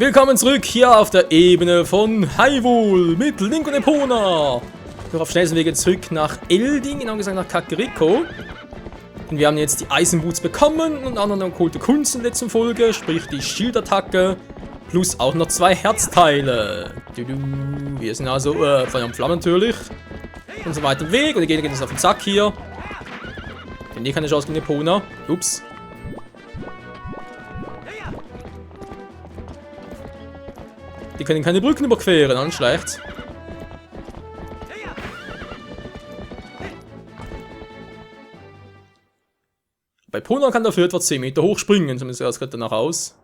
Willkommen zurück hier auf der Ebene von Hyrule mit Link und Epona. Doch auf schnellsten Wege zurück nach Eldin, genau gesagt nach Kakariko. Und wir haben jetzt die Eisenboots bekommen und auch noch eine okkulte Kunst in der letzten Folge, sprich die Schildattacke, plus auch noch 2 Herzteile. Wir sind also Feuer und Flamme natürlich. Und so weiter Weg und die Gegner gehen uns auf den Sack hier. Denn hier keine Chance gegen Epona. Ups. Die können keine Brücken überqueren, dann schlecht. Bei Epona kann dafür etwa 10 Meter hoch springen, zumindest sieht das gerade danach aus.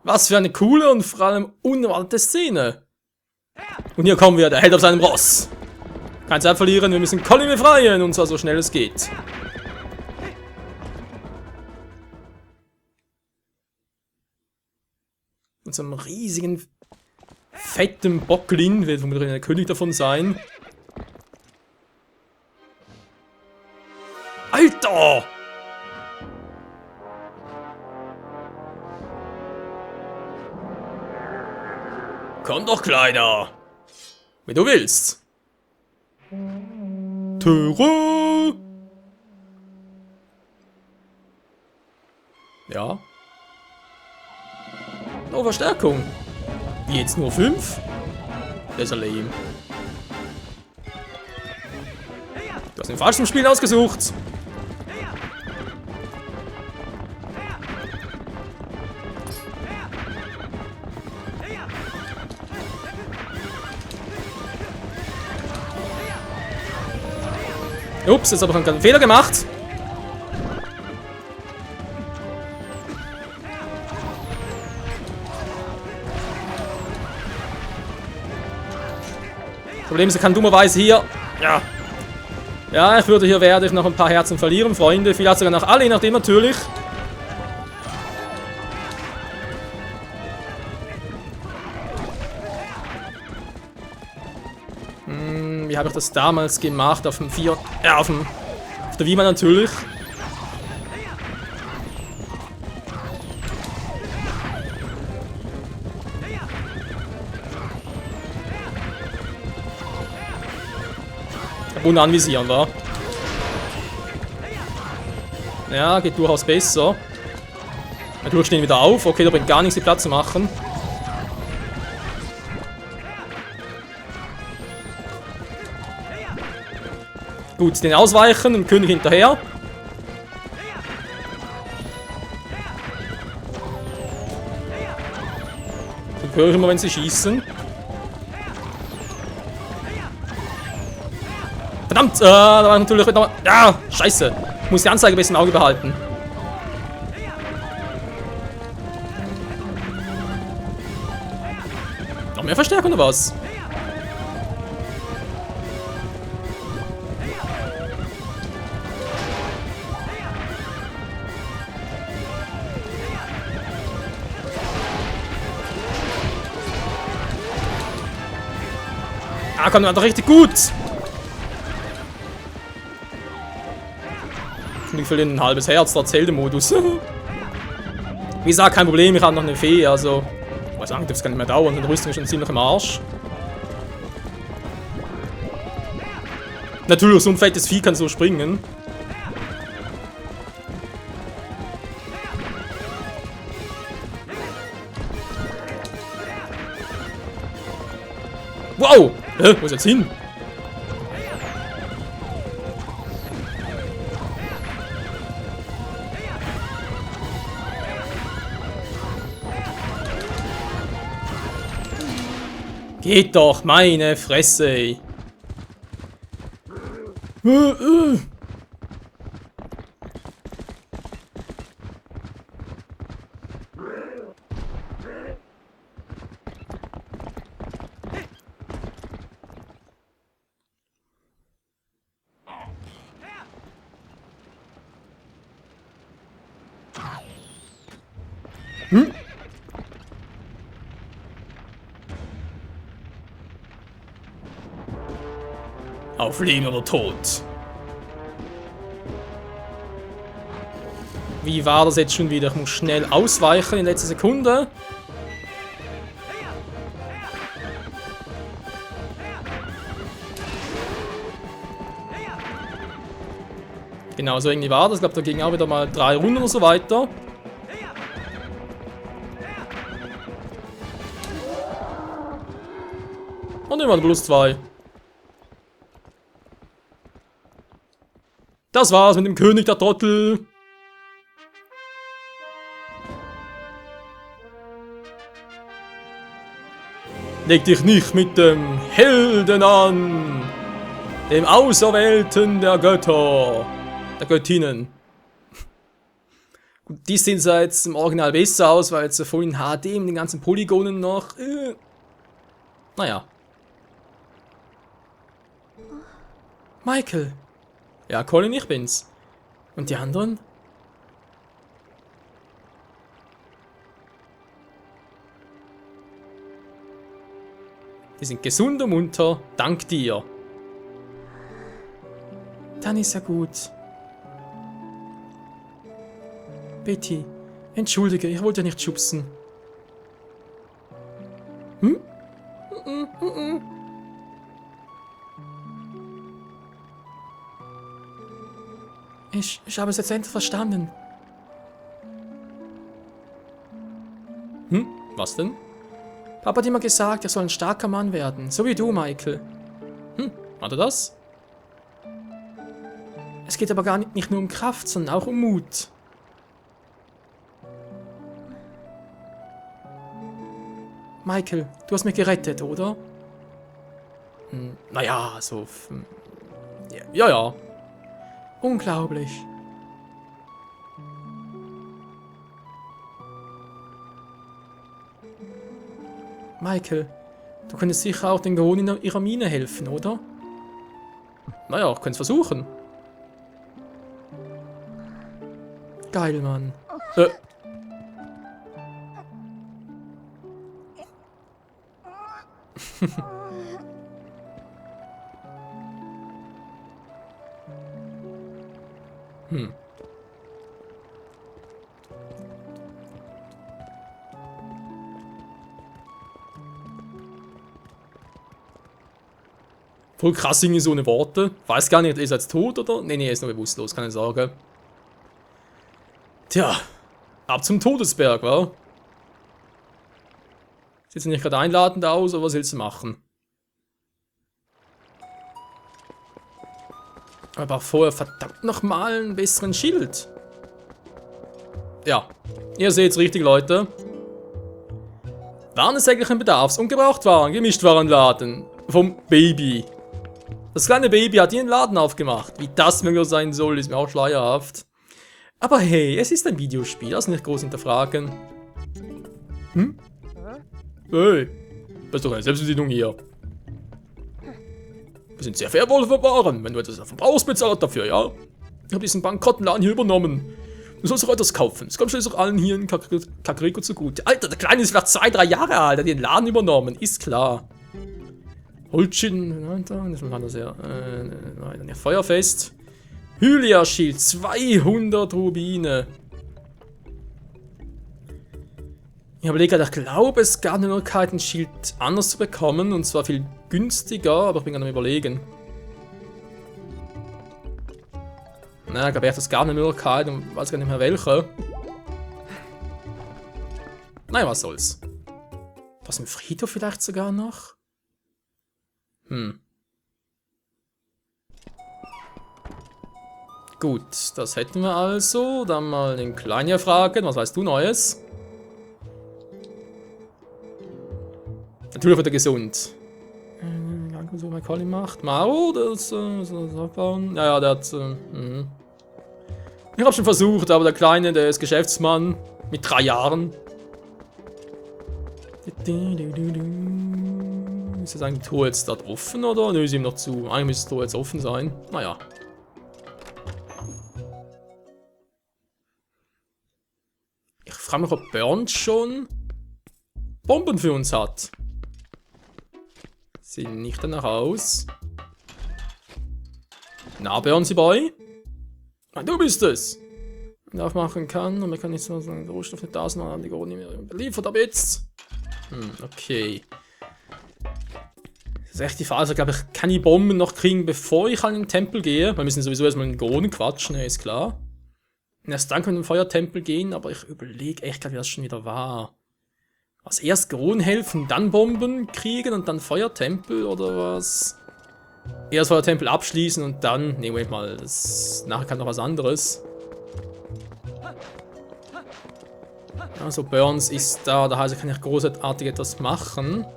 Was für eine coole und vor allem unerwartete Szene. Und hier kommen wir, der Held auf seinem Ross. Keine Zeit verlieren, wir müssen Colin befreien, und zwar so schnell es geht. Mit so einem riesigen, fetten Bocklin, wird vermutlich der König davon sein. Alter! Komm doch, Kleiner. Wie du willst. Töre. Ja. Oh, Verstärkung. Wie jetzt nur 5? Das ist ja lame. Du hast den falschen Spiel ausgesucht. Ups, jetzt habe ich einen Fehler gemacht. Problem ist, er kann dummerweise hier... Ja. Ja, werde ich noch ein paar Herzen verlieren, Freunde. Vielleicht sogar noch alle, je nachdem natürlich. Wie habe ich das damals gemacht? Auf dem 4... Ja, auf der Wii natürlich. Ohne anvisieren, war. Ja, geht durchaus besser. Natürlich stehen wieder auf. Okay, da bringt gar nichts, die Platz zu machen. Gut, den ausweichen und König hinterher. Den höre ich immer, wenn sie schießen. Verdammt, da war natürlich noch... Ja, scheiße. Ich muss die Anzeige besser im Auge behalten. Noch mehr Verstärkung oder was? Ah, kommt doch richtig gut. viel in ein halbes Herz, der Zelda-Modus. Wie gesagt, kein Problem, ich habe noch eine Fee, also... Ich weiß nicht, das kann nicht mehr dauern, die Rüstung ist schon ziemlich im Arsch. Natürlich, so ein fettes Vieh kann so springen. Wow! Wo ist jetzt hin? Geht doch, meine Fresse, ey. Auf Leben oder Tod. Wie war das jetzt schon wieder? Ich muss schnell ausweichen in letzter Sekunde. Genau, so irgendwie war das. Ich glaube, da ging auch wieder mal 3 Runden oder so weiter. Und immer plus 2. Das war's mit dem König der Trottel. Leg dich nicht mit dem Helden an, dem Auserwählten der Götter, der Göttinnen. Gut, die sehen jetzt im Original besser aus, weil jetzt vorhin HD mit den ganzen Polygonen noch... Naja. Michael. Ja, Colin, ich bin's. Und die anderen? Die sind gesund und munter, dank dir. Dann ist ja gut. Betty, entschuldige, ich wollte nicht schubsen. Hm? Ich habe es jetzt endlich verstanden. Hm? Was denn? Papa hat immer gesagt, er soll ein starker Mann werden. So wie du, Michael. Hm, hat er das? Es geht aber gar nicht nur um Kraft, sondern auch um Mut. Michael, du hast mich gerettet, oder? Hm, naja, so... Ja. Unglaublich. Michael, du könntest sicher auch den Goron in ihrer Mine helfen, oder? Naja, ich könnte es versuchen. Geil, Mann. Voll krass irgendwie so eine Worte. Weiß gar nicht, ist er jetzt tot oder? Nee, er ist noch bewusstlos, kann ich sagen. Tja, ab zum Todesberg, wa? Sieht nicht gerade einladend aus, aber was willst du machen? Aber vorher verdammt nochmal einen besseren Schild. Ja, ihr seht's richtig, Leute. Warensäcklichen Bedarfs- und Gebrauchtwaren, Gemischtwarenladen vom Baby. Das kleine Baby hat ihren Laden aufgemacht. Wie das möglich sein soll, ist mir auch schleierhaft. Aber hey, es ist ein Videospiel, das nicht groß hinterfragen. Hm? Hey, das ist doch eine Selbstbedienung hier. Wir sind sehr fair wohl verfahren, wenn du etwas davon brauchst, bezahlt dafür, ja? Ich habe diesen bankrotten Laden hier übernommen. Du sollst auch etwas kaufen. Es kommt schließlich auch allen hier in Kakariko zugute. Alter, der Kleine ist vielleicht 2, 3 Jahre alt, hat den Laden übernommen, ist klar. Holzschin, das war das ja. Nein, Feuerfest. Hylia-Schild, 200 Rubine. Ich überlege, ich glaube, es gab eine Möglichkeit, ein Schild anders zu bekommen. Und zwar viel günstiger, aber ich bin gerade am Überlegen. Na, ich glaube, es gab eine Möglichkeit und weiß gar nicht mehr welche. Naja, was soll's. Was im Friedhof vielleicht sogar noch? Gut, das hätten wir also. Dann mal den Kleinen hier fragen. Was weißt du Neues? Natürlich wird er gesund. Was mein Colin macht. Maro, das abbauen. Ja, der hat. Ich habe schon versucht, aber der Kleine, der ist Geschäftsmann. Mit 3 Jahren. Ist das eigentlich Tor jetzt dort offen oder? Nö, ist ihm noch zu. Eigentlich müsste das Tor jetzt offen sein. Naja. Ich frage mich, ob Burns schon Bomben für uns hat. Sehen nicht danach aus. Na, Burns, Boy? Ah, du bist es! Aufmachen kann und man kann nicht so sagen, Rohstoff nicht da sind, haben die Gold nicht mehr beliefert, aber jetzt. Okay. Das ist echt die Frage, also, glaube ich, kann ich Bomben noch kriegen, bevor ich an den Tempel gehe? Weil wir müssen sowieso erstmal in den Goden quatschen, ist klar. Und erst dann können wir in den Feuertempel gehen, aber ich überlege echt gerade, wie das schon wieder war. Was erst Goden helfen, dann Bomben kriegen und dann Feuertempel oder was? Erst Feuertempel abschließen und dann. Ne, Moment mal, nachher kann noch was anderes. Also Burns ist da, da heißt, kann ich großartig etwas machen.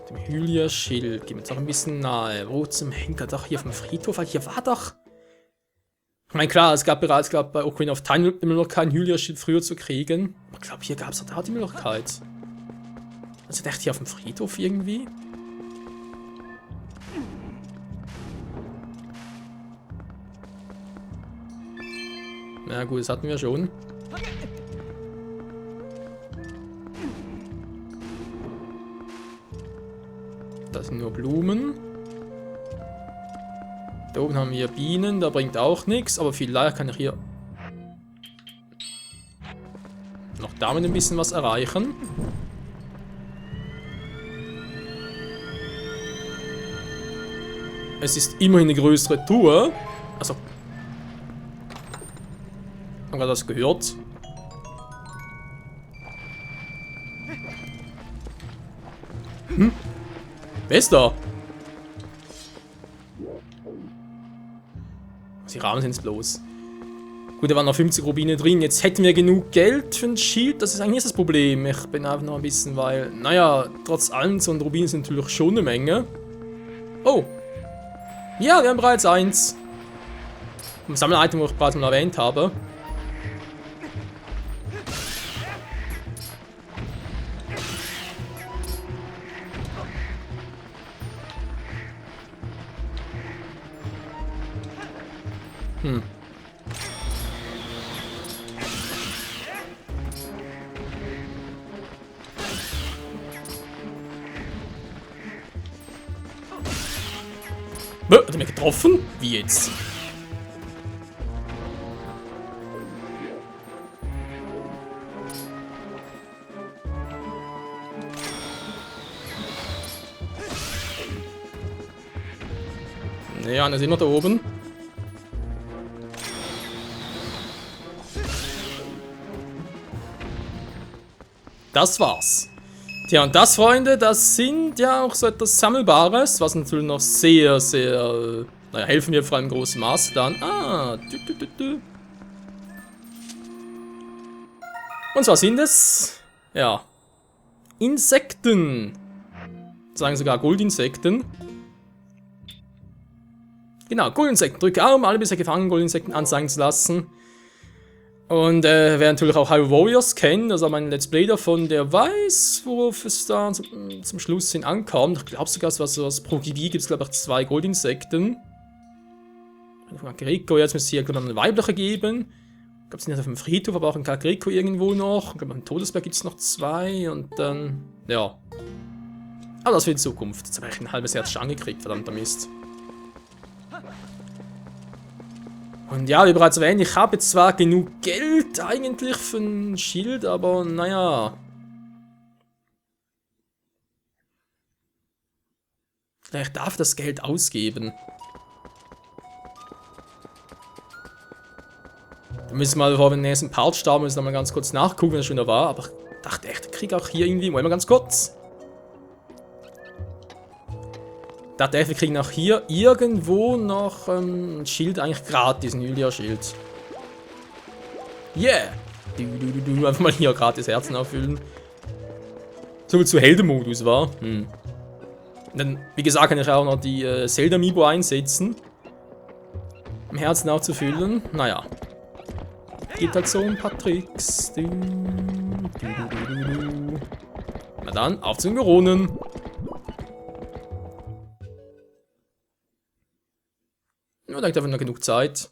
Dem Hylia-Schild, gehen wir jetzt auch ein bisschen nahe. Wo zum Henker? Doch hier vom Friedhof, weil hier war doch. Ich meine, klar, es gab bereits bei Ocarina of Time immer noch keinen Hylia-Schild früher zu kriegen. Ich glaube, hier gab es da die Möglichkeit. Also echt hier auf dem Friedhof irgendwie. Na gut, das hatten wir schon. Das sind nur Blumen. Da oben haben wir Bienen, da bringt auch nichts, aber vielleicht kann ich hier noch damit ein bisschen was erreichen. Es ist immerhin eine größere Tour. Also. Haben wir das gehört? Wer ist da? Die Rahmen sind es bloß. Gut, da waren noch 50 Rubine drin. Jetzt hätten wir genug Geld für ein Schild. Das ist eigentlich nicht das Problem. Ich bin einfach noch ein bisschen, weil. Naja, trotz allem, so ein Rubin sind natürlich schon eine Menge. Oh. Ja, wir haben bereits eins. Ein Sammel-Item, wo ich bereits mal erwähnt habe. Hat er mich getroffen? Wie jetzt? Ja, einer ist immer da oben. Das war's. Tja, und das, Freunde, das sind ja auch so etwas Sammelbares, was natürlich noch sehr, sehr, naja, helfen wir vor allem im großen Maß dann. Und zwar sind es, ja, Insekten. Sagen sogar Goldinsekten. Genau, Goldinsekten. Drücke A, um alle bisher gefangenen Goldinsekten anzeigen zu lassen. Und wer natürlich auch Hyrule Warriors kennt, also mein Let's Play davon, der weiß, worauf es da zum Schluss hin ankommt. Ich glaube sogar, was pro Gebiet gibt es, glaube ich, 2 Goldinsekten. Von Kakariko, jetzt müsste es hier eine weibliche geben. Ich glaube, es sind jetzt auf dem Friedhof, aber auch in Kakariko irgendwo noch. Ich glaube, am Todesberg gibt es noch 2 und dann, ja. Aber das für die Zukunft. Jetzt habe ich ein halbes Herz schon angekriegt, verdammter Mist. Und ja, wie bereits erwähnt, ich habe jetzt zwar genug Geld eigentlich für ein Schild, aber naja. Ich darf das Geld ausgeben. Da müssen wir mal, bevor wir den nächsten Part starten, müssen wir mal ganz kurz nachgucken, was schon da war. Aber ich dachte echt, ich kriege auch hier irgendwie, wollen wir ganz kurz. Ich dachte echt, wir kriegen auch hier irgendwo noch ein Schild eigentlich gratis, ein Julia-Schild. Yeah! Einfach mal hier gratis Herzen auffüllen. So zu Heldenmodus war. Und dann, wie gesagt, kann ich auch noch die Zelda-Amiibo einsetzen. Um Herzen aufzufüllen. Naja. Gibt halt so ein paar Tricks. Na dann, auf zu den Neuronen. Ja, da gibt einfach noch genug Zeit.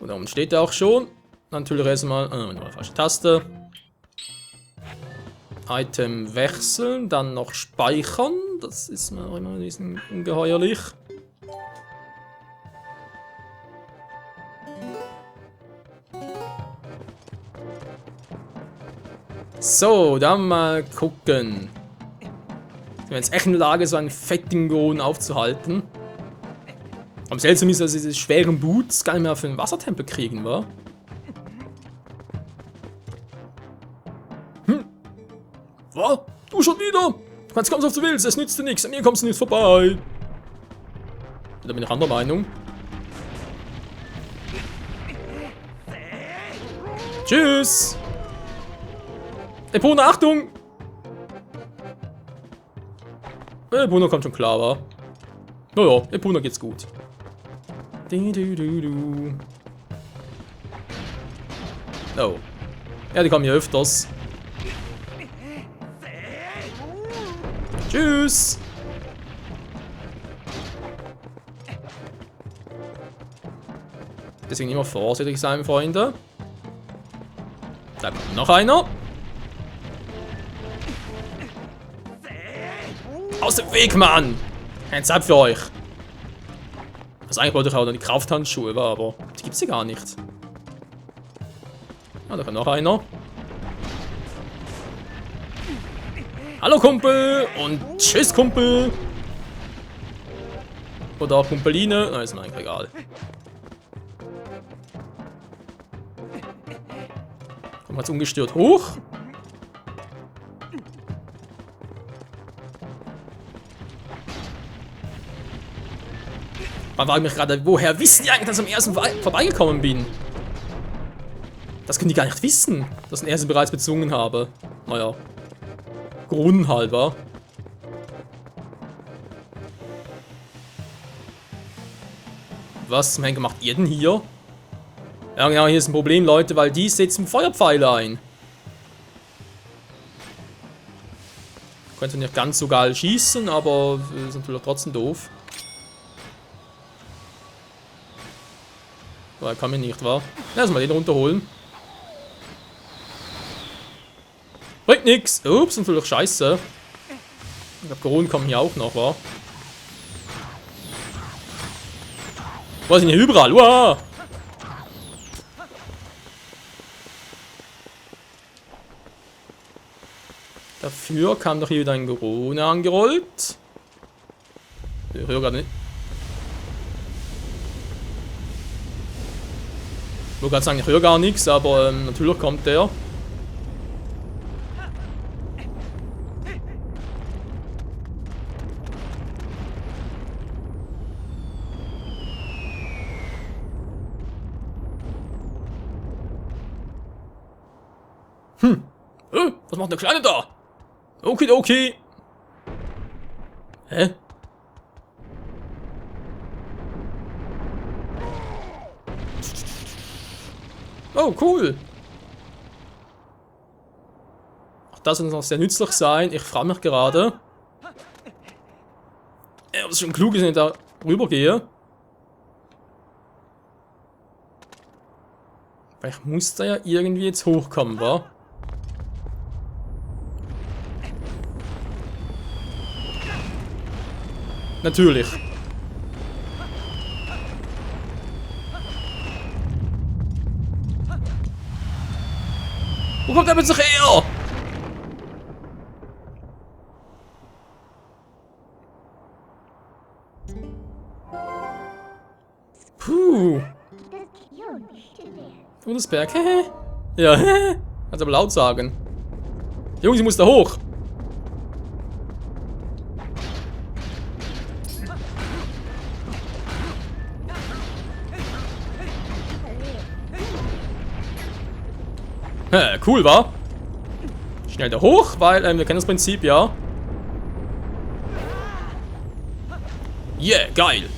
Und da oben steht er auch schon. Natürlich erstmal eine falsche Taste. Item wechseln, dann noch speichern. Das ist mir auch immer ein bisschen ungeheuerlich. So, dann mal gucken. Sind wir jetzt echt in der Lage, so einen fettigen Goron aufzuhalten? Am seltsamsten ist, dass diese schweren Boots gar nicht mehr für den Wassertempel kriegen, wa? Was? Du schon wieder? Du kannst kommen, was du willst, es nützt dir nichts, an mir kommst du nicht vorbei. Da bin ich anderer Meinung. Tschüss! Epona, Achtung! Epona kommt schon klar, wa? Naja, Epona geht's gut. Oh. Ja, die kommen hier öfters. Tschüss! Deswegen immer vorsichtig sein, Freunde. Da kommt noch einer. Aus dem Weg, Mann! Kein Zeit für euch. Also eigentlich wollte ich auch noch die Krafthandschuhe, aber die gibt's hier gar nicht. Ah, da kommt noch einer. Hallo Kumpel und tschüss Kumpel. Oder auch Kumpeline. Nein, ist mir eigentlich egal. Kommen wir jetzt ungestört hoch. Man fragt mich gerade, woher wissen die eigentlich, dass ich am ersten vorbeigekommen bin? Das können die gar nicht wissen, dass ich den ersten bereits bezwungen habe. Naja. Grund halt, wa? Was zum Henker macht ihr denn hier? Ja genau, hier ist ein Problem, Leute, weil die setzen Feuerpfeile ein. Könnte nicht ganz so geil schießen, aber ist natürlich trotzdem doof. Weil kann mir nicht, wa? Lass mal den runterholen. Bringt nix. Ups, natürlich scheiße. Ich glaube, Koronen kommen hier auch noch, wa? Was sind hier überall? Uah! Dafür kam doch hier wieder ein Gorone angerollt. Ich höre gerade nicht. Ich wollte gerade sagen, ich höre gar nichts, aber natürlich kommt der. Was macht der Kleine da? Okay. Hä? Oh, cool. Auch das wird noch sehr nützlich sein. Ich frage mich gerade. Ob es schon klug ist, wenn ich da rübergehe. Weil ich muss da ja irgendwie jetzt hochkommen, wa? Natürlich. Wo kommt er mit sich her? Puh. Todesberg, hehe. Ja, hehe. Kannst aber laut sagen. Jungs, ich muss da hoch. Cool, wa? Schnell da hoch, weil wir kennen das Prinzip, ja. Yeah, geil.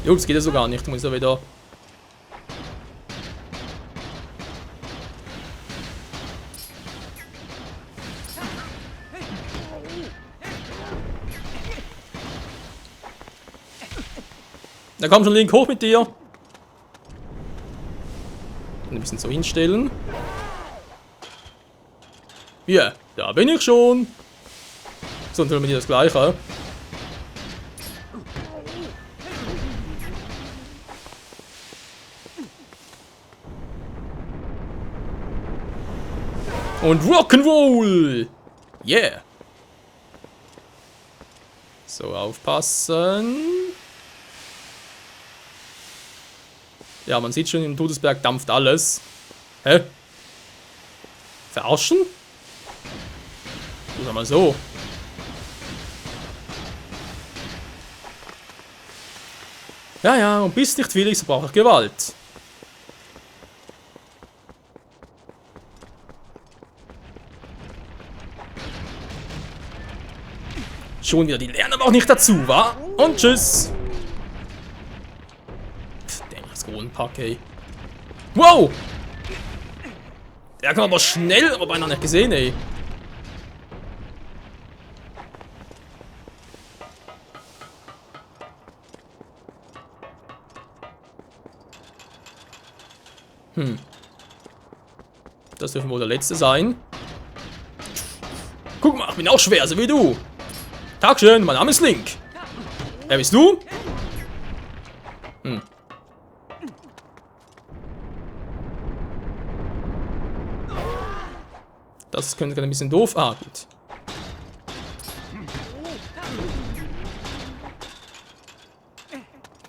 Jungs, geht ja so gar nicht. Muss ja wieder. Da komm schon, Link, hoch mit dir. Ein bisschen so hinstellen. Ja, yeah, da bin ich schon. So, dann tun wir dir das Gleiche. Und Rock'n'Roll! Yeah! So, aufpassen. Ja, man sieht schon, im Todesberg dampft alles. Hä? Verarschen? Oder mal so. Ja, ja, und bist nicht willig, so braucht er Gewalt. Schon wieder, die lernen aber auch nicht dazu, wa? Und tschüss. Das Kronenpack, ey. Wow! Der kann aber schnell, aber beinahe nicht gesehen, ey. Das dürfte wohl der letzte sein. Guck mal, ich bin auch schwer, so wie du. Tagchen, mein Name ist Link. Wer bist du? Das könnte ein bisschen doof. Ah, gut.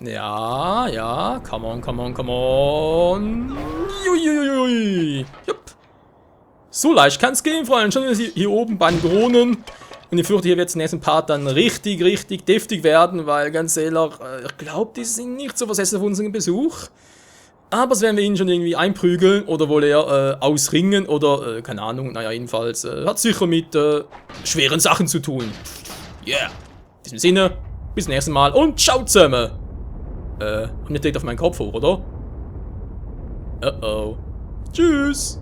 Ja, ja. Come on, come on, come on. Juiuiui. Jupp. So leicht kann es gehen, Freunde. Schon hier oben bei den Drohnen. Und ich fürchte, hier wird es im nächsten Part dann richtig, richtig deftig werden, weil ganz ehrlich, ich glaube, die sind nicht so versessen auf unseren Besuch. Aber das werden wir ihn schon irgendwie einprügeln oder wohl eher ausringen oder, keine Ahnung, naja, jedenfalls, hat sicher mit schweren Sachen zu tun. Yeah. In diesem Sinne, bis zum nächsten Mal und ciao zusammen. Und nicht direkt auf meinen Kopf hoch, oder? Oh. Tschüss.